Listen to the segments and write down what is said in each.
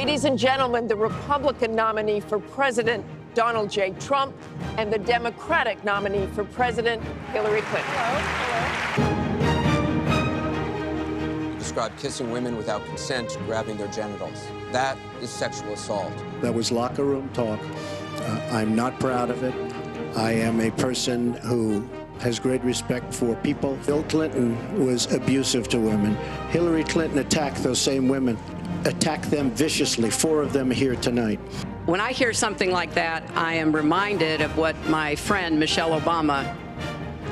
Ladies and gentlemen, the Republican nominee for President, Donald J. Trump, and the Democratic nominee for President, Hillary Clinton. Hello. You described kissing women without consent, grabbing their genitals. That is sexual assault. That was locker room talk. I'm not proud of it. I am a person who has great respect for people. Bill Clinton was abusive to women. Hillary Clinton attacked those same women, attacked them viciously. 4 of them here tonight. When I hear something like that, I am reminded of what my friend Michelle Obama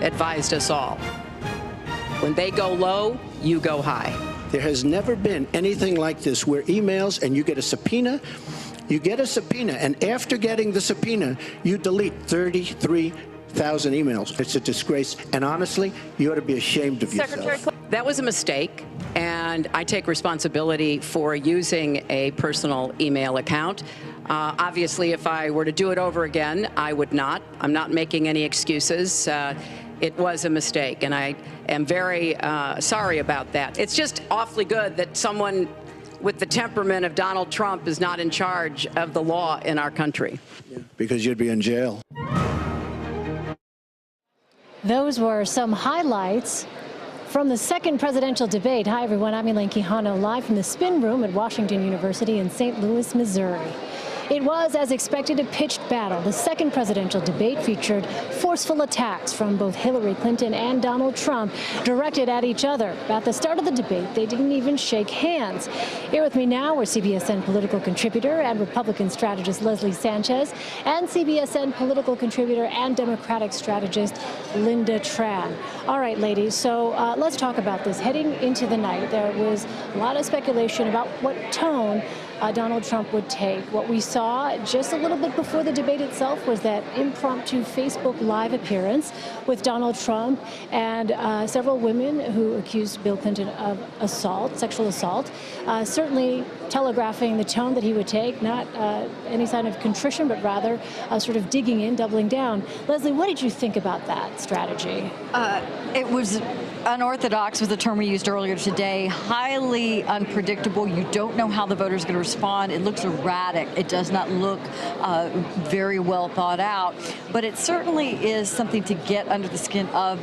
advised us all. When they go low, you go high. There has never been anything like this where emails and you get a subpoena, and after getting the subpoena, you delete 33,000 emails. It's a disgrace, and honestly, you ought to be ashamed of yourself. That was a mistake, and I take responsibility for using a personal email account. Obviously, if I were to do it over again, I would not. I'm not making any excuses. It was a mistake, and I am very sorry about that. It's just awfully good that someone with the temperament of Donald Trump is not in charge of the law in our country. Yeah, because you'd be in jail. Those were some highlights from the second presidential debate. Hi, everyone. I'm Elaine Quijano, live from the Spin Room at Washington University in St. Louis, Missouri. It was, as expected, a pitched battle. The second presidential debate featured forceful attacks from both Hillary Clinton and Donald Trump directed at each other. At the start of the debate, they didn't even shake hands. Here with me now are CBSN political contributor and Republican strategist Leslie Sanchez, and CBSN political contributor and Democratic strategist Linda Tran. All right, ladies, so let's talk about this. Heading into the night, there was a lot of speculation about what tone Donald Trump would take. What we saw just a little bit before the debate itself was that impromptu Facebook Live appearance with Donald Trump and several women who accused Bill Clinton of assault, sexual assault, certainly telegraphing the tone that he would take, not any sign of contrition, but rather sort of digging in, doubling down. Leslie, what did you think about that strategy? It was unorthodox, was the term we used earlier today. Highly unpredictable. You don't know how the voters are going to respond. It looks erratic. It does not look very well thought out. But it certainly is something to get under the skin of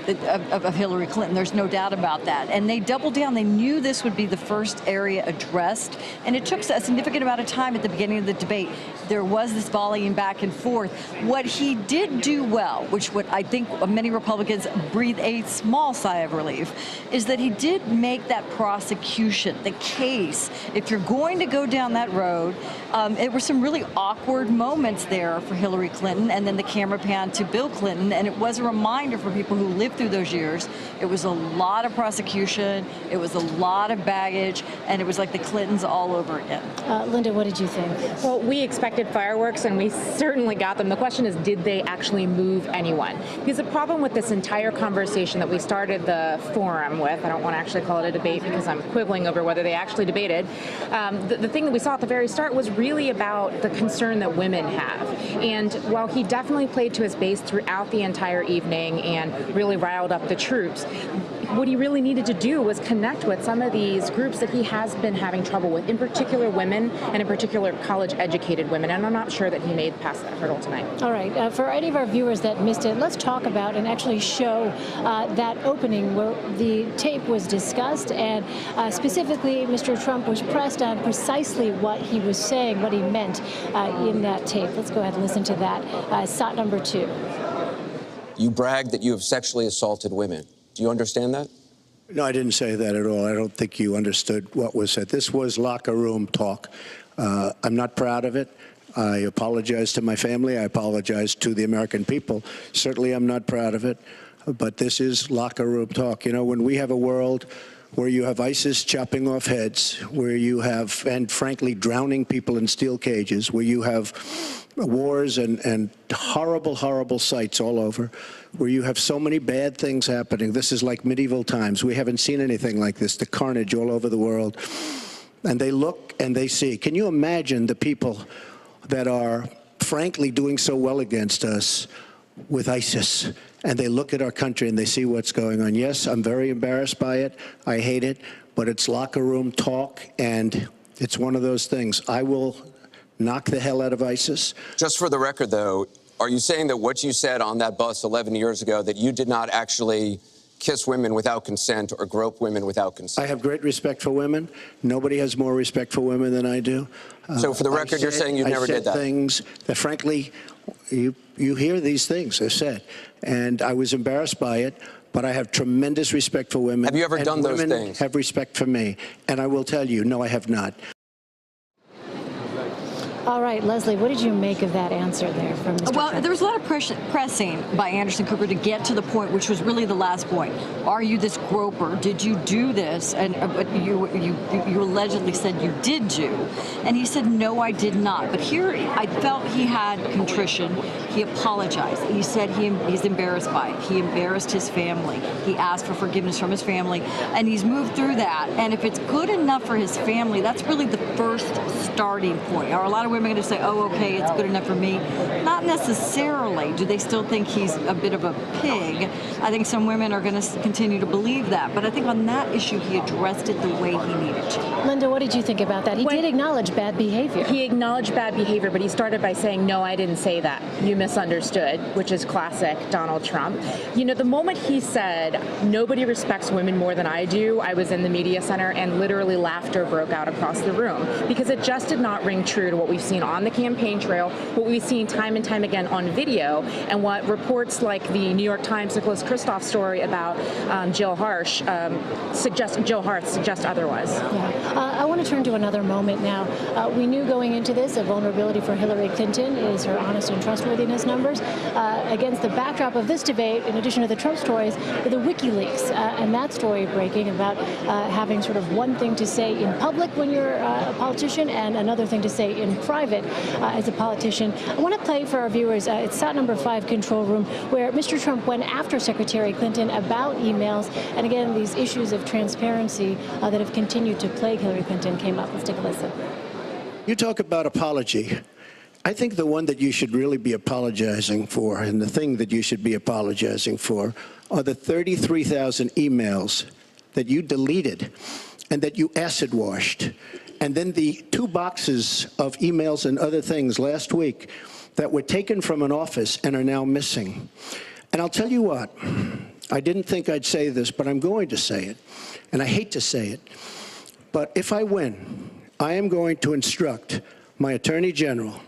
of Hillary Clinton. There's no doubt about that. And they doubled down. They knew this would be the first area addressed. And it took a significant amount of time at the beginning of the debate. There was this volleying back and forth. What he did do well, which what I think many Republicans breathe a small sigh of relief, is that he did make that prosecution, the case. If you're going to go down that road, it were some really awkward moments there for Hillary Clinton, and then the camera pan to Bill Clinton, and it was a reminder for people who lived through those years. It was a lot of prosecution, it was a lot of baggage, and it was like the Clintons all over again. Linda, what did you think? Well, we expected fireworks, and we certainly got them. The question is, did they actually move anyone? Because the problem with this entire conversation that we started the forum with, I don't want to actually call it a debate because I'm quibbling over whether they actually debated, the thing that we saw at the very start was really about the concern that women have. And while he definitely played to his base throughout the entire evening and really riled up the troops, what he really needed to do was connect with some of these groups that he has been having trouble with, in particular women, and in particular college-educated women. And I'm not sure that he made past that hurdle tonight. All right. For any of our viewers that missed it, let's talk about and actually show that opening where the tape was discussed, and specifically Mr. Trump was pressed on precisely what he was saying, what he meant in that tape. Let's go ahead and listen to that. SOT number 2. You bragged that you have sexually assaulted women. Do you understand that? No, I didn't say that at all. I don't think you understood what was said. This was locker room talk. I'm not proud of it. I apologize to my family. I apologize to the American people. Certainly I'm not proud of it. But this is locker room talk. You know, when we have a world where you have ISIS chopping off heads, where you have, and frankly, drowning people in steel cages, where you have wars and horrible, horrible sights all over, where you have so many bad things happening. This is like medieval times. We haven't seen anything like this, the carnage all over the world. And they look and they see. Can you imagine the people that are frankly doing so well against us with ISIS? And they look at our country and they see what's going on. Yes, I'm very embarrassed by it. I hate it, but it's locker room talk, and It's one of those things. I will knock the hell out of ISIS. Just for the record, though, are you saying that what you said on that bus 11 years ago, that you did not actually kiss women without consent or grope women without consent? I have great respect for women. Nobody has more respect for women than I do. So for the record, you're saying you never did that? I said things that, frankly, you hear these things are said, and I was embarrassed by it, but I have tremendous respect for women. Have you ever done those things? Women have respect for me, and I will tell you, no, I have not. All right, Leslie, what did you make of that answer there from Mr. Well, Trump? there was a lot of pressing by Anderson Cooper to get to the point, which was really the last point. Are you this groper? Did you do this? And you allegedly said you did do. And he said, no, I did not. But here, I felt he had contrition. He apologized. He said he's embarrassed by it. He embarrassed his family. He asked for forgiveness from his family. And he's moved through that. And if it's good enough for his family, that's really the first starting point. Are a lot of women going to say, oh, okay, it's good enough for me? Not necessarily. Do they still think he's a bit of a pig? I think some women are going to continue to believe that. But I think on that issue, he addressed it the way he needed to. Linda, what did you think about that? He did acknowledge bad behavior. He acknowledged bad behavior, but he started by saying, no, I didn't say that. You misunderstood, which is classic Donald Trump. You know, the moment he said, nobody respects women more than I do, I was in the media center and literally laughter broke out across the room because it just did not ring true to what we've seen on the campaign trail, what we've seen time and time again on video, and what reports like the New York Times Nicholas Kristof story about Jill Harsh suggest otherwise. Yeah. I want to turn to another moment now. We knew going into this a vulnerability for Hillary Clinton is her honest and trustworthiness numbers. Against the backdrop of this debate, in addition to the Trump stories, the WikiLeaks and that story breaking about having sort of one thing to say in public when you're a politician and another thing to say in private as a politician. I want to play for our viewers, it's SOT number 5 control room, where Mr. Trump went after Secretary Clinton about emails, and again, these issues of transparency that have continued to plague Hillary Clinton came up. Let's take a listen. You talk about apology. I think the one that you should really be apologizing for, and the thing that you should be apologizing for, are the 33,000 emails that you deleted and that you acid washed. And then the 2 boxes of emails and other things last week that were taken from an office and are now missing. And I'll tell you what, I didn't think I'd say this, but I'm going to say it. And I hate to say it. But if I win, I am going to instruct my Attorney General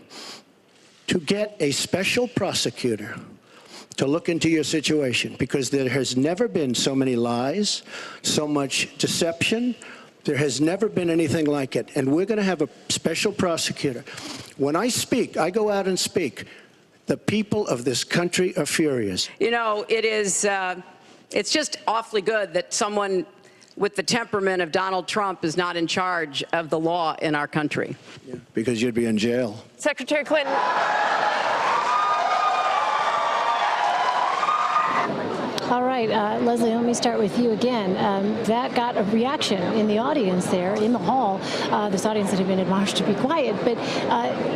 to get a special prosecutor to look into your situation, because there has never been so many lies, so much deception. There has never been anything like it. And we're going to have a special prosecutor. When I speak, I go out and speak. The people of this country are furious. You know, it's just awfully good that someone with the temperament of Donald Trump is not in charge of the law in our country. Yeah, because you'd be in jail. Secretary Clinton. All right, Leslie, let me start with you again. That got a reaction in the audience there, in the hall, this audience that had been admonished to be quiet. But,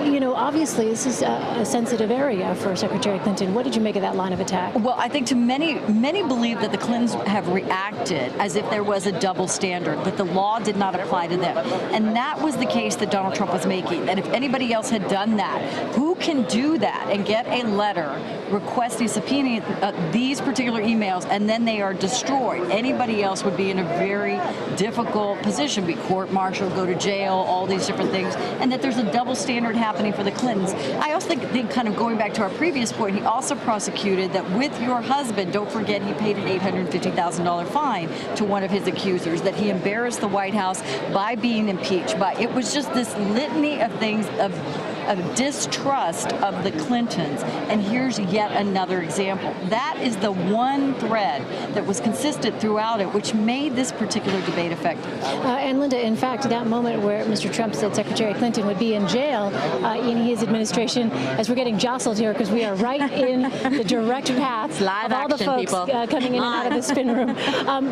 you know, obviously this is a sensitive area for Secretary Clinton. What did you make of that line of attack? Well, I think to many believe that the Clintons have reacted as if there was a double standard, that the law did not apply to them. And that was the case that Donald Trump was making. And if anybody else had done that, who can do that and get a letter requesting, subpoenaing these particular emails, and then they are destroyed? Anybody else would be in a very difficult position, be court-martialed, go to jail, all these different things, and that there's a double standard happening for the Clintons. I also think kind of going back to our previous point, he also prosecuted that with your husband, don't forget he paid an $850,000 fine to one of his accusers, that he embarrassed the White House by being impeached. But it was just this litany of things of distrust of the Clintons. And here's yet another example. That is the one thread that was consistent throughout it, which made this particular debate effective. And Linda, in fact, that moment where Mr. Trump said Secretary Clinton would be in jail in his administration, as we're getting jostled here because we are right in the direct path of all the folks coming in and out of the spin room.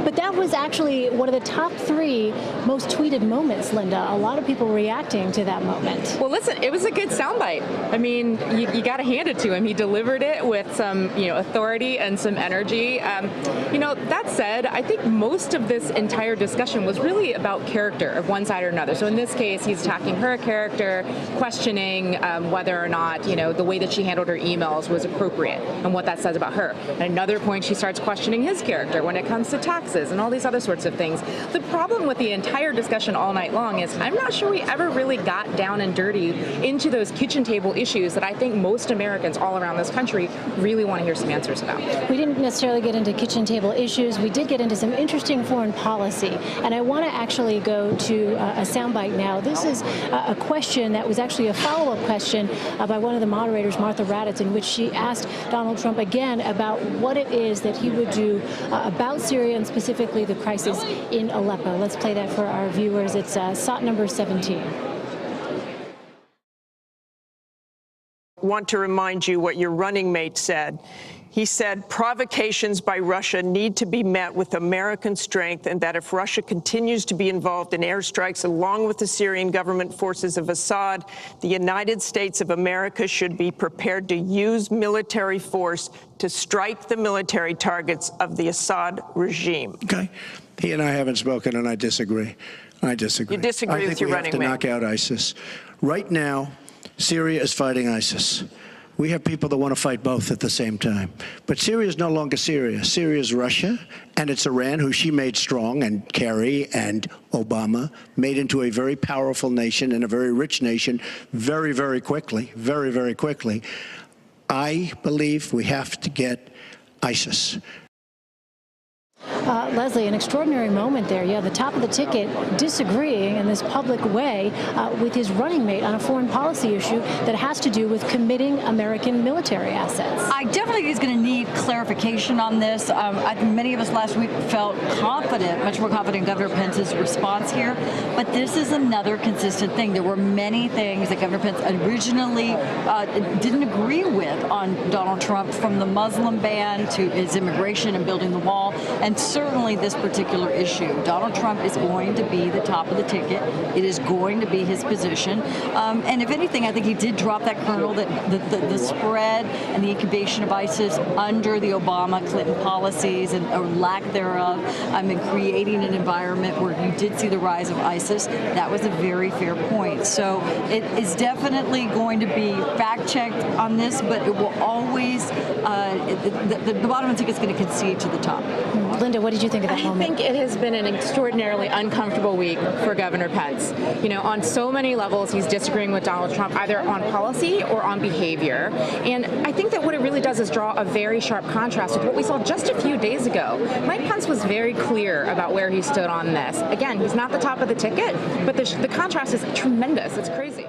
But that was actually one of the top 3 most tweeted moments, Linda. A lot of people reacting to that moment. Well, listen, it was a good great soundbite. I mean, you got to hand it to him. He delivered it with some, authority and some energy. That said, I think most of this entire discussion was really about character of one side or another. So in this case, he's attacking her character, questioning whether or not, the way that she handled her emails was appropriate and what that says about her. At another point, she starts questioning his character when it comes to taxes and all these other sorts of things. The problem with the entire discussion all night long is I'm not sure we ever really got down and dirty into those kitchen table issues that I think most Americans all around this country really want to hear some answers about. We didn't necessarily get into kitchen table issues. We did get into some interesting foreign policy. And I want to actually go to a soundbite now. This is a question that was actually a follow-up question by one of the moderators, Martha Raddatz, in which she asked Donald Trump again about what it is that he would do about Syria and specifically the crisis in Aleppo. Let's play that for our viewers. It's SOT number 17. Want to remind you what your running mate said. He said provocations by Russia need to be met with American strength, and that if Russia continues to be involved in airstrikes along with the Syrian government forces of Assad, the United States of America should be prepared to use military force to strike the military targets of the Assad regime. Okay. He and I haven't spoken, and I disagree. I disagree. You disagree with your running mate? I think we have to knock out ISIS. Right now, Syria is fighting ISIS. We have people that want to fight both at the same time. But Syria is no longer Syria. Syria is Russia, and it's Iran, who she made strong, and Kerry and Obama made into a very powerful nation and a very rich nation very, very quickly, very, very quickly. I believe we have to get ISIS. Leslie, an extraordinary moment there. Yeah, the top of the ticket disagreeing in this public way with his running mate on a foreign policy issue that has to do with committing American military assets. I definitely think he's going to need clarification on this. I think many of us last week felt confident, much more confident in Governor Pence's response here. But this is another consistent thing. There were many things that Governor Pence originally didn't agree with on Donald Trump, from the Muslim ban to his immigration and building the wall. And certainly this particular issue. Donald Trump is going to be the top of the ticket. It is going to be his position. And if anything, I think he did drop that kernel that the spread and the incubation of ISIS under the Obama-Clinton policies or lack thereof, in creating an environment where you did see the rise of ISIS, that was a very fair point. So it is definitely going to be fact-checked on this, but it will always, the bottom of the ticket is going to concede to the top. Linda, what did you think of that moment? I think it has been an extraordinarily uncomfortable week for Governor Pence. On so many levels, he's disagreeing with Donald Trump, either on policy or on behavior. And I think that what it really does is draw a very sharp contrast with what we saw just a few days ago. Mike Pence was very clear about where he stood on this. Again, he's not the top of the ticket, but the contrast is tremendous. It's crazy.